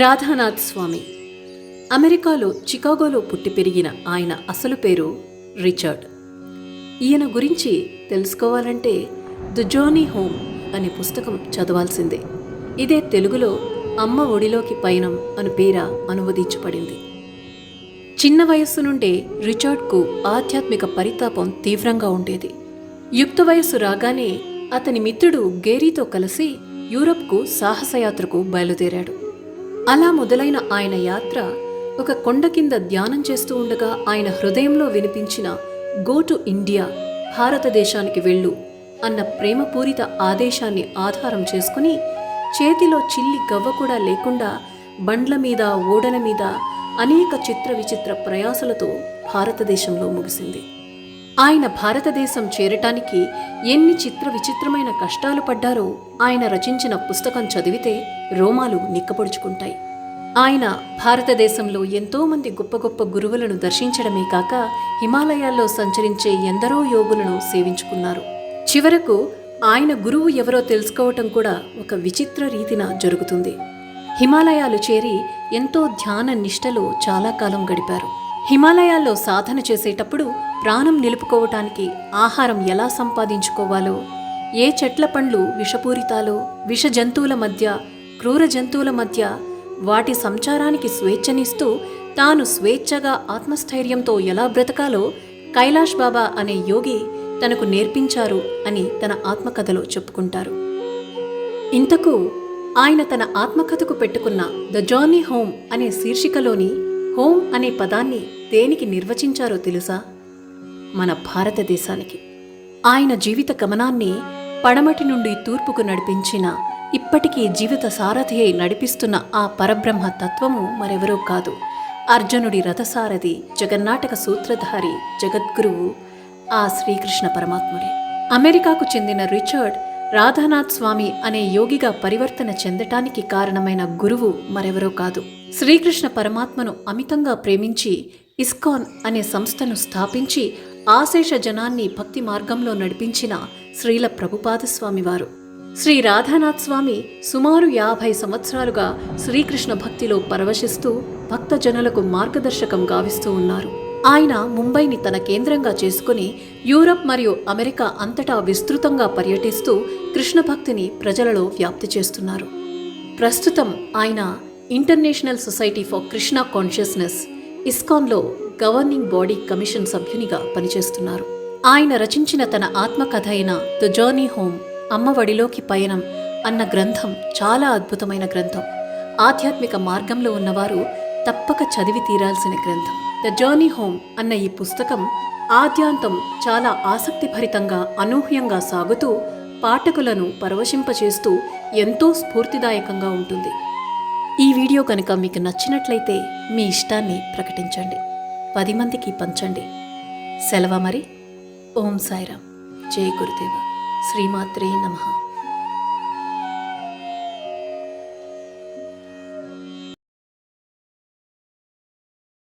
రాధానాథ్ స్వామి అమెరికాలో చికాగోలో పుట్టి పెరిగిన ఆయన అసలు పేరు రిచర్డ్. ఈయన గురించి తెలుసుకోవాలంటే ది జర్నీ హోమ్ అనే పుస్తకం చదవాల్సిందే. ఇదే తెలుగులో అమ్మ ఒడిలోకి పయనం అను పేర అనువదించబడింది. చిన్న వయస్సు నుండే రిచర్డ్కు ఆధ్యాత్మిక పరితాపం తీవ్రంగా ఉండేది. యుక్త వయస్సు రాగానే అతని మిత్రుడు గేరీతో కలిసి యూరప్కు సాహసయాత్రకు బయలుదేరాడు. అలా మొదలైన ఆయన యాత్ర ఒక కొండ కింద ధ్యానం చేస్తూ ఉండగా ఆయన హృదయంలో వినిపించిన గో టు ఇండియా, భారతదేశానికి వెళ్ళు అన్న ప్రేమపూరిత ఆదేశాన్ని ఆధారం చేసుకుని చేతిలో చిల్లి గవ్వ కూడా లేకుండా బండ్ల మీద, ఓడల మీద అనేక చిత్ర విచిత్ర ప్రయాసలతో భారతదేశంలో ముగిసింది. ఆయన భారతదేశం చేరటానికి ఎన్ని చిత్ర విచిత్రమైన కష్టాలు పడ్డారో ఆయన రచించిన పుస్తకం చదివితే రోమాలు నిక్కపొడుచుకుంటాయి. ఆయన భారతదేశంలో ఎంతోమంది గొప్ప గొప్ప గురువులను దర్శించడమే కాక హిమాలయాల్లో సంచరించే ఎందరో యోగులను సేవించుకున్నారు. చివరకు ఆయన గురువు ఎవరో తెలుసుకోవటం కూడా ఒక విచిత్ర రీతిన జరుగుతుంది. హిమాలయాలు చేరి ఎంతో ధ్యాన నిష్టలో చాలా కాలం గడిపారు. హిమాలయాల్లో సాధన చేసేటప్పుడు ప్రాణం నిలుపుకోవటానికి ఆహారం ఎలా సంపాదించుకోవాలో, ఏ చెట్ల పండ్లు విషపూరితాలో, విష జంతువుల మధ్య, క్రూర జంతువుల మధ్య వాటి సంచారానికి స్వేచ్ఛనిస్తూ తాను స్వేచ్ఛగా ఆత్మస్థైర్యంతో ఎలా బ్రతకాలో కైలాష్ బాబా అనే యోగి తనకు నేర్పించారు అని తన ఆత్మకథలో చెప్పుకుంటారు. ఇంతకు ఆయన తన ఆత్మకథకు పెట్టుకున్న ద జర్నీ హోమ్ అనే శీర్షికలోని హోమ్ అనే పదాన్ని దేనికి నిర్వచించారో తెలుసా? మన భారతదేశానికి. ఆయన జీవిత గమనాన్ని పడమటి నుండి తూర్పుకు నడిపించిన, ఇప్పటికీ జీవిత సారథి అయి నడిపిస్తున్న ఆ పరబ్రహ్మ తత్వము మరెవరో కాదు, అర్జునుడి రథసారథి, జగన్నాటక సూత్రధారి, జగద్గురువు ఆ శ్రీకృష్ణ పరమాత్ముడే. అమెరికాకు చెందిన రిచర్డ్ రాధానాథ్ స్వామి అనే యోగిగా పరివర్తన చెందటానికి కారణమైన గురువు మరెవరో కాదు, శ్రీకృష్ణ పరమాత్మను అమితంగా ప్రేమించి ఇస్కాన్ అనే సంస్థను స్థాపించి ఆశేష జనాన్ని భక్తి మార్గంలో నడిపించిన శ్రీల ప్రభుపాదస్వామివారు. శ్రీ రాధానాథ్ స్వామి సుమారు 50 సంవత్సరాలుగా శ్రీకృష్ణ భక్తిలో పరవశిస్తూ భక్తజనులకు మార్గదర్శకం గావిస్తూ ఉన్నారు. ఆయన ముంబైని తన కేంద్రంగా చేసుకుని యూరప్ మరియు అమెరికా అంతటా విస్తృతంగా పర్యటిస్తూ కృష్ణ భక్తిని ప్రజలలో వ్యాప్తి చేస్తున్నారు. ప్రస్తుతం ఆయన international society for Krishna consciousness, ఇస్కాన్లో గవర్నింగ్ బాడీ కమిషన్ సభ్యునిగా పనిచేస్తున్నారు. ఆయన రచించిన తన ఆత్మకథ అయిన ద జర్నీ హోమ్, అమ్మ వడిలోకి పయనం అన్న గ్రంథం చాలా అద్భుతమైన గ్రంథం. ఆధ్యాత్మిక మార్గంలో ఉన్నవారు తప్పక చదివి తీరాల్సిన గ్రంథం. ద జర్నీ హోమ్ అన్న ఈ పుస్తకం ఆద్యాంతం చాలా ఆసక్తిభరితంగా, అనూహ్యంగా సాగుతూ పాఠకులను పరవశింపచేస్తూ ఎంతో స్ఫూర్తిదాయకంగా ఉంటుంది. ఈ వీడియో కనుక మీకు నచ్చినట్లయితే మీ ఇష్టాన్ని ప్రకటించండి, 10 మందికి పంచండి. సెలవు మరి. ఓం సాయిరామ్. జై గురుదేవ. శ్రీమాత్రే నమః.